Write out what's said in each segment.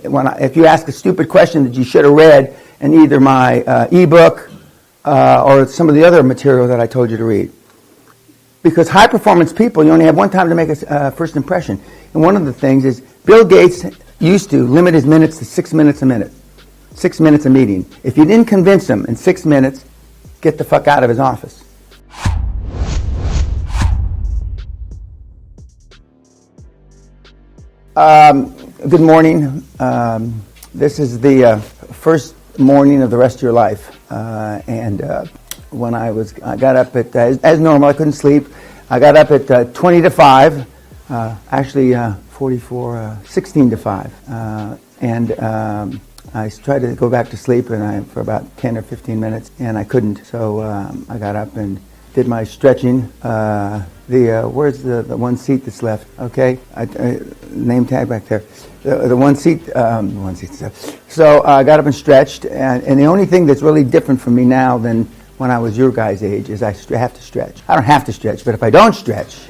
if you ask a stupid question that you should have read in either my ebook or some of the other material that I told you to read. Because high-performance people, you only have one time to make a first impression. And one of the things is Bill Gates used to limit his minutes to 6 minutes a minute. 6 minutes a meeting. If you didn't convince him in 6 minutes, get the fuck out of his office. Good morning. This is the first morning of the rest of your life. When I got up at, as normal, I couldn't sleep. I got up at 20 to 5, actually 16 to 5. I tried to go back to sleep for about 10 or 15 minutes, and I couldn't. So I got up and did my stretching. Where's the one seat that's left? Okay, name tag back there. The one seat, So I got up and stretched, and the only thing that's really different for me now than when I was your guys' age is I have to stretch. I don't have to stretch, but if I don't stretch,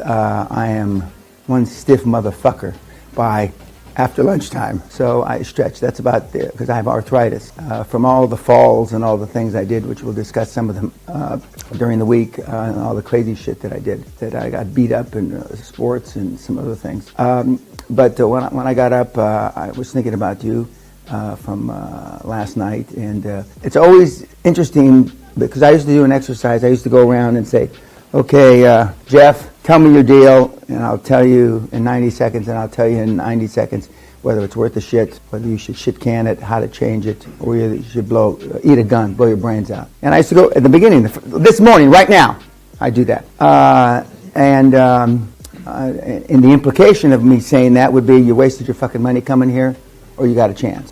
I am one stiff motherfucker by after lunchtime. So I stretch. That's about there, because I have arthritis from all the falls and all the things I did, which we'll discuss some of them during the week, and all the crazy shit that I did, that I got beat up in sports and some other things. But when I got up, I was thinking about you from last night, and it's always interesting because I used to do an exercise. I used to go around and say, okay, Jeff, tell me your deal, and I'll tell you in 90 seconds, and I'll tell you in 90 seconds whether it's worth the shit, whether you should shit can it, how to change it, or whether you should eat a gun, blow your brains out. And I used to go at the beginning, this morning, right now, I do that. And the implication of me saying that would be you wasted your fucking money coming here, or you got a chance.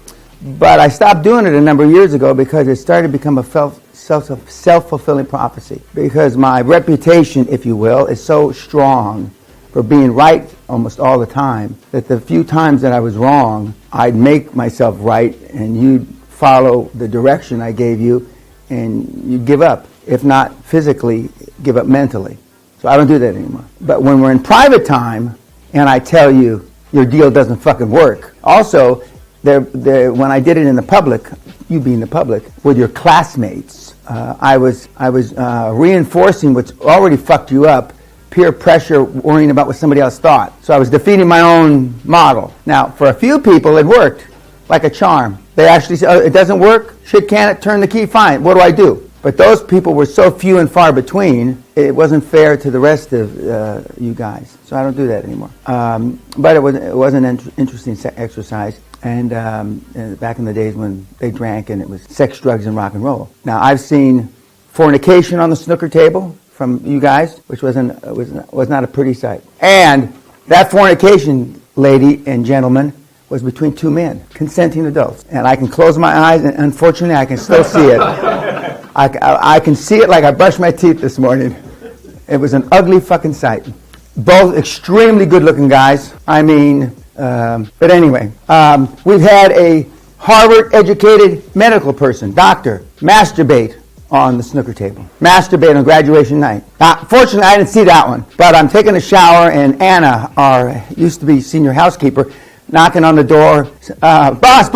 But I stopped doing it a number of years ago because it started to become a self-fulfilling prophecy. Because my reputation, if you will, is so strong for being right almost all the time that the few times that I was wrong, I'd make myself right and you'd follow the direction I gave you and you'd give up. If not physically, give up mentally. So I don't do that anymore. But when we're in private time and I tell you your deal doesn't fucking work, also, when I did it in the public, you being the public, with your classmates, I was reinforcing what's already fucked you up, peer pressure, worrying about what somebody else thought. So I was defeating my own model. Now, for a few people, it worked like a charm. They actually said, oh, it doesn't work? Shit, can it? Turn the key, fine. What do I do? But those people were so few and far between, it wasn't fair to the rest of you guys. So I don't do that anymore. But it was an interesting exercise. And back in the days when they drank and it was sex, drugs, and rock and roll. Now, I've seen fornication on the snooker table from you guys, which was not a pretty sight. And that fornication, lady and gentleman, was between two men, consenting adults. And I can close my eyes, and unfortunately, I can still see it. I can see it like I brushed my teeth this morning. It was an ugly fucking sight. Both extremely good-looking guys. I mean, but anyway, we've had a Harvard-educated medical person, doctor, masturbate on the snooker table. Masturbate on graduation night. Fortunately, I didn't see that one, but I'm taking a shower, and Anna, our used to be senior housekeeper, knocking on the door. Boss,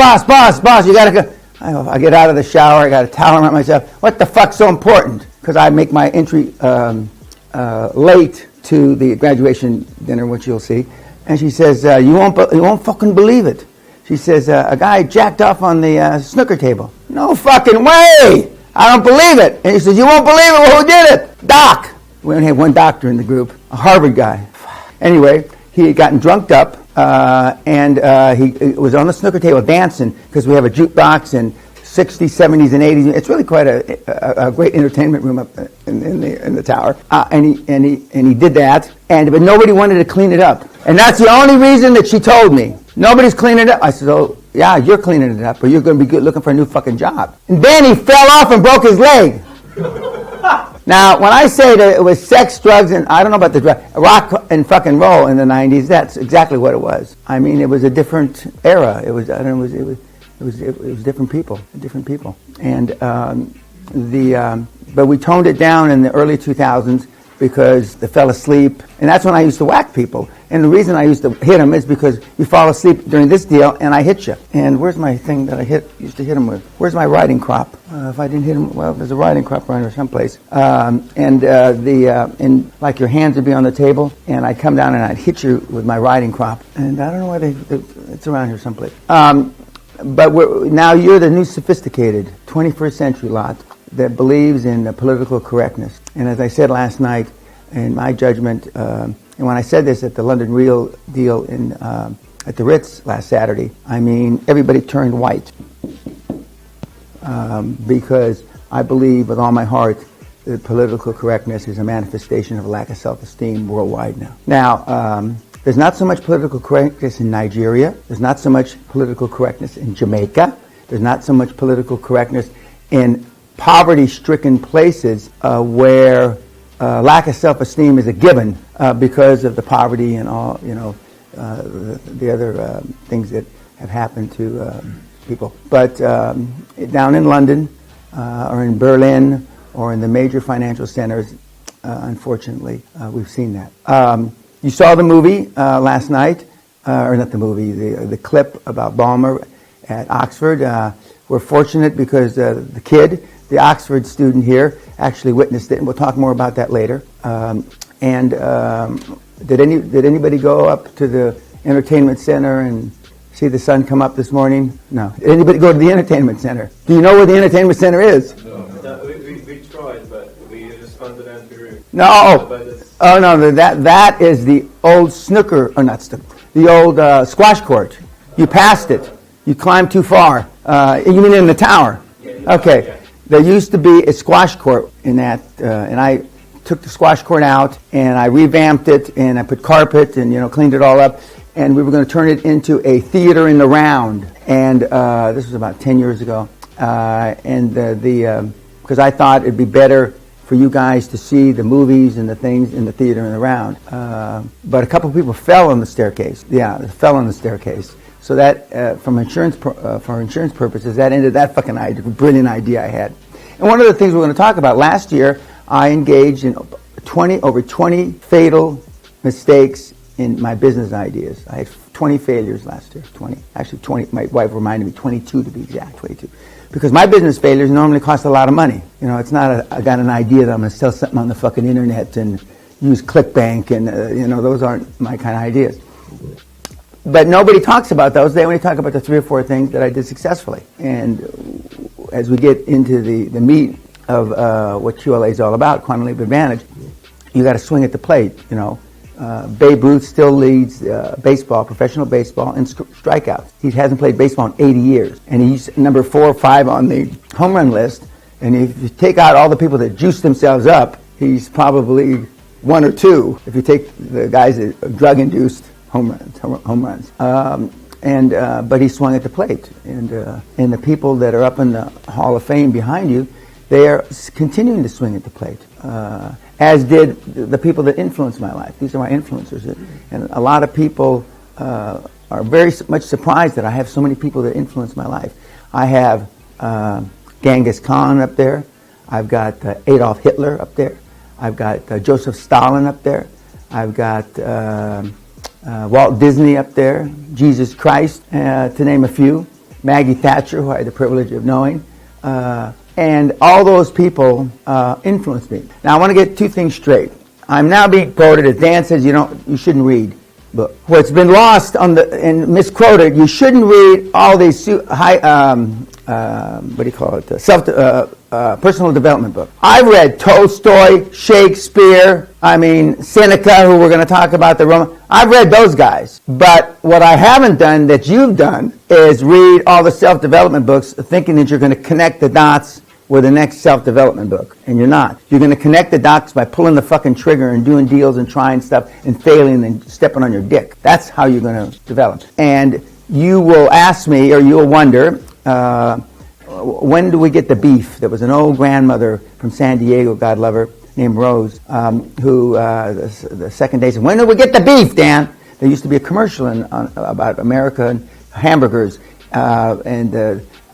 you gotta go. I get out of the shower, I got a towel around myself. What the fuck's so important? Because I make my entry late to the graduation dinner, which you'll see. And she says, you won't fucking believe it. She says, a guy jacked off on the snooker table. No fucking way! I don't believe it. And he says, you won't believe it? Well, who did it? Doc. We only had one doctor in the group, a Harvard guy. Anyway, he had gotten drunked up, and he was on the snooker table dancing, because we have a jukebox and 60s, 70s, and 80s. It's really quite a great entertainment room up in the tower. And he did that, but nobody wanted to clean it up. And that's the only reason that she told me. Nobody's cleaning it up. I said, oh, yeah, you're cleaning it up, or you're going to be looking for a new fucking job. And then he fell off and broke his leg. Now, when I say that it was sex, drugs, and I don't know about the drug, rock and fucking roll in the 90s, that's exactly what it was. I mean, it was a different era. It was different people. And but we toned it down in the early 2000s because they fell asleep. And that's when I used to whack people. And the reason I used to hit them is because you fall asleep during this deal and I hit you. And where's my thing that I used to hit them with? Where's my riding crop? If I didn't hit them, well, there's a riding crop around here someplace. And like your hands would be on the table, and I'd come down and I'd hit you with my riding crop. And I don't know why it's around here someplace. But now you're the new sophisticated 21st century lot that believes in political correctness. And as I said last night, in my judgment, and when I said this at the London Real deal at the Ritz last Saturday, I mean, everybody turned white. Because I believe with all my heart that political correctness is a manifestation of a lack of self-esteem worldwide now. Now, there's not so much political correctness in Nigeria. There's not so much political correctness in Jamaica. There's not so much political correctness in poverty-stricken places where lack of self-esteem is a given because of the poverty and all, the other things that have happened to people. But down in London or in Berlin or in the major financial centers, unfortunately, we've seen that. You saw the movie last night, or not the movie, the clip about Balmer at Oxford. We're fortunate because the kid, the Oxford student here, actually witnessed it, and we'll talk more about that later. Did anybody go up to the entertainment center and see the sun come up this morning? No. Did anybody go to the entertainment center? Do you know where the entertainment center is? No. We tried, but we just found an empty room. No. Oh no, that is the old snooker, or not snooker, the old squash court. You passed it. You climbed too far. You mean in the tower? Okay. Yeah. There used to be a squash court in that, and I took the squash court out and I revamped it and I put carpet and cleaned it all up, and we were going to turn it into a theater in the round. And this was about 10 years ago. Because I thought it'd be better for you guys to see the movies and the things in the theater in the round. But a couple of people fell on the staircase. Yeah, they fell on the staircase. So that, for insurance purposes, that ended that fucking idea, brilliant idea I had. And one of the things we're going to talk about, last year, I engaged in over 20 fatal mistakes in my business ideas. I had 20 failures last year, 20. Actually, 20, my wife reminded me, 22 to be exact, 22. Because my business failures normally cost a lot of money. It's not I got an idea that I'm going to sell something on the fucking internet and use ClickBank and, those aren't my kind of ideas. But nobody talks about those. They only talk about the 3 or 4 things that I did successfully. And as we get into the meat of what QLA is all about, quantum leap advantage, you got to swing at the plate, Babe Ruth still leads professional baseball in strikeouts. He hasn't played baseball in 80 years. And he's number 4 or 5 on the home run list. And if you take out all the people that juice themselves up, he's probably 1 or 2 if you take the guys that are drug-induced home runs. But he swung at the plate. And the people that are up in the Hall of Fame behind you, they are continuing to swing at the plate. As did the people that influenced my life. These are my influencers. And a lot of people are very much surprised that I have so many people that influence my life. I have Genghis Khan up there. I've got Adolf Hitler up there. I've got Joseph Stalin up there. I've got Walt Disney up there. Jesus Christ, to name a few. Maggie Thatcher, who I had the privilege of knowing. And all those people influenced me. Now, I want to get 2 things straight. I'm now being quoted, as Dan says, you shouldn't read books. What's been lost and misquoted, you shouldn't read all these personal development books. I've read Tolstoy, Shakespeare, Seneca, who we're going to talk about, I've read those guys. But what I haven't done that you've done is read all the self-development books thinking that you're going to connect the dots with the next self-development book. And you're not. You're going to connect the dots by pulling the fucking trigger and doing deals and trying stuff and failing and stepping on your dick. That's how you're going to develop. And you will ask me, or you'll wonder, when do we get the beef? There was an old grandmother from San Diego, God love her, named Rose, who the second day said, when do we get the beef, Dan? There used to be a commercial about America and hamburgers.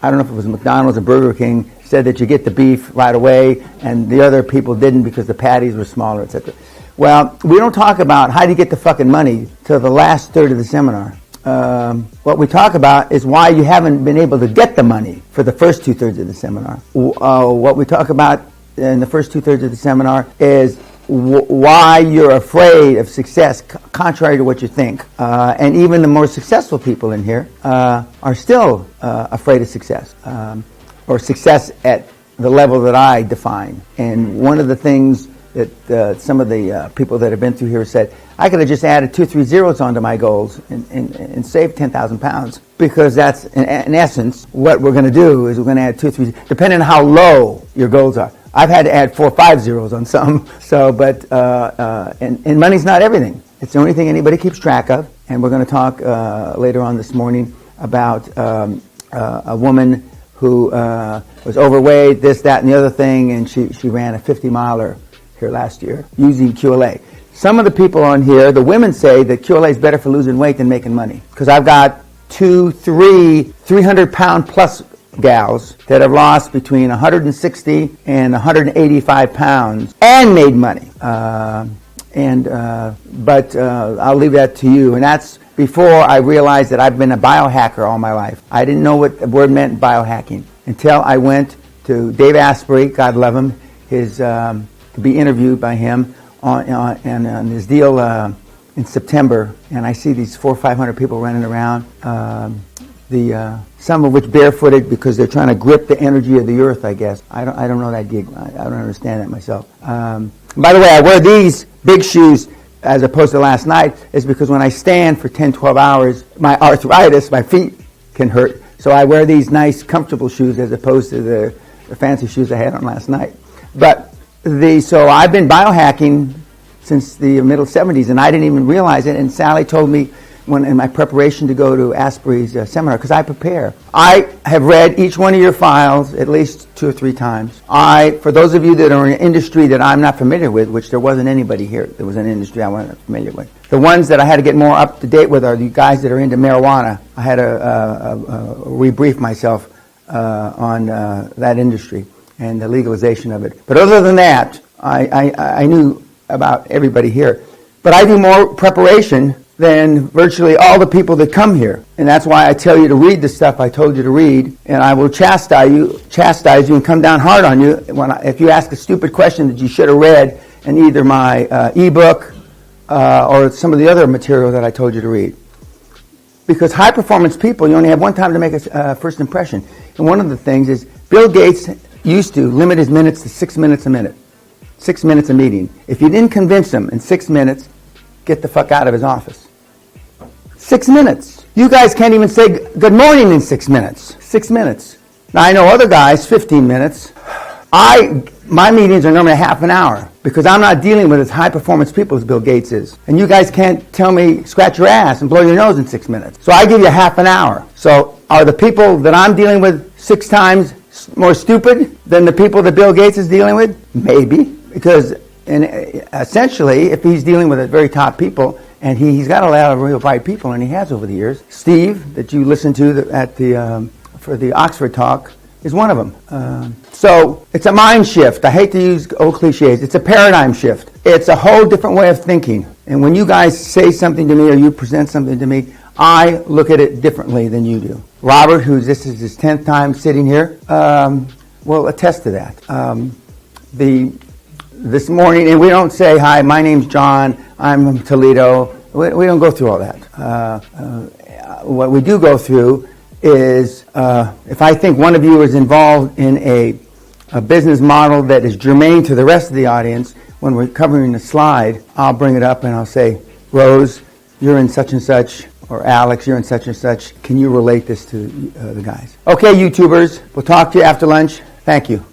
I don't know if it was McDonald's or Burger King, said that you get the beef right away, and the other people didn't because the patties were smaller, etc. Well, we don't talk about how do you get the fucking money till the last third of the seminar. What we talk about is why you haven't been able to get the money for the first 2/3 of the seminar. What we talk about in the first 2/3 of the seminar is why you're afraid of success, contrary to what you think. And even the more successful people in here are still afraid of success, or success at the level that I define. And one of the things that some of the people that have been through here said, I could have just added 2 or 3 zeros onto my goals and saved 10,000 pounds, because that's, in essence, what we're going to do is we're going to add 2 or 3, depending on how low your goals are. I've had to add 4 or 5 zeros on some, and money's not everything. It's the only thing anybody keeps track of, and we're going to talk later on this morning about a woman who was overweight, this, that, and the other thing, and she ran a 50-miler here last year using QLA. Some of the people on here, the women say that QLA is better for losing weight than making money, because I've got 2, 3, 300-pound plus gals that have lost between 160 and 185 pounds and made money. But I'll leave that to you. And that's before I realized that I've been a biohacker all my life. I didn't know what the word meant, biohacking, until I went to Dave Asprey, God love him, to be interviewed by him on his deal in September. And I see these 400 or 500 people running around. Some of which barefooted because they're trying to grip the energy of the earth, I guess. I don't know that gig. I don't understand that myself. By the way, I wear these big shoes as opposed to last night is because when I stand for 10, 12 hours, my arthritis, my feet can hurt. So I wear these nice, comfortable shoes as opposed to the fancy shoes I had on last night. So I've been biohacking since the middle 70s, and I didn't even realize it. And Sally told me when in my preparation to go to Asprey's seminar, because I prepare. I have read each one of your files at least 2 or 3 times. For those of you that are in an industry that I'm not familiar with, which there wasn't anybody here that was an industry I wasn't familiar with, the ones that I had to get more up to date with are the guys that are into marijuana. I had to rebrief myself on that industry and the legalization of it. But other than that, I knew about everybody here. But I do more preparation than virtually all the people that come here. And that's why I tell you to read the stuff I told you to read, and I will chastise you and come down hard on you if you ask a stupid question that you should have read in either my ebook or some of the other material that I told you to read. Because high-performance people, you only have one time to make a first impression. And one of the things is Bill Gates used to limit his minutes to 6 minutes a minute. 6 minutes a meeting. If you didn't convince him in 6 minutes, get the fuck out of his office. 6 minutes. You guys can't even say good morning in 6 minutes. 6 minutes. Now I know other guys, 15 minutes. My meetings are normally half an hour because I'm not dealing with as high performance people as Bill Gates is. And you guys can't tell me scratch your ass and blow your nose in 6 minutes. So I give you half an hour. So are the people that I'm dealing with 6 times more stupid than the people that Bill Gates is dealing with? Maybe. Because essentially, if he's dealing with the very top people, and he's got a lot of real bright people, and he has over the years. Steve, that you listened to for the Oxford talk, is one of them. So it's a mind shift. I hate to use old cliches. It's a paradigm shift. It's a whole different way of thinking. And when you guys say something to me or you present something to me, I look at it differently than you do. Robert, this is his 10th time sitting here, will attest to that. This morning, and we don't say, hi, my name's John, I'm from Toledo. We don't go through all that. What we do go through is, if I think one of you is involved in a business model that is germane to the rest of the audience, when we're covering the slide, I'll bring it up and I'll say, Rose, you're in such and such, or Alex, you're in such and such. Can you relate this to the guys? Okay, YouTubers, we'll talk to you after lunch. Thank you.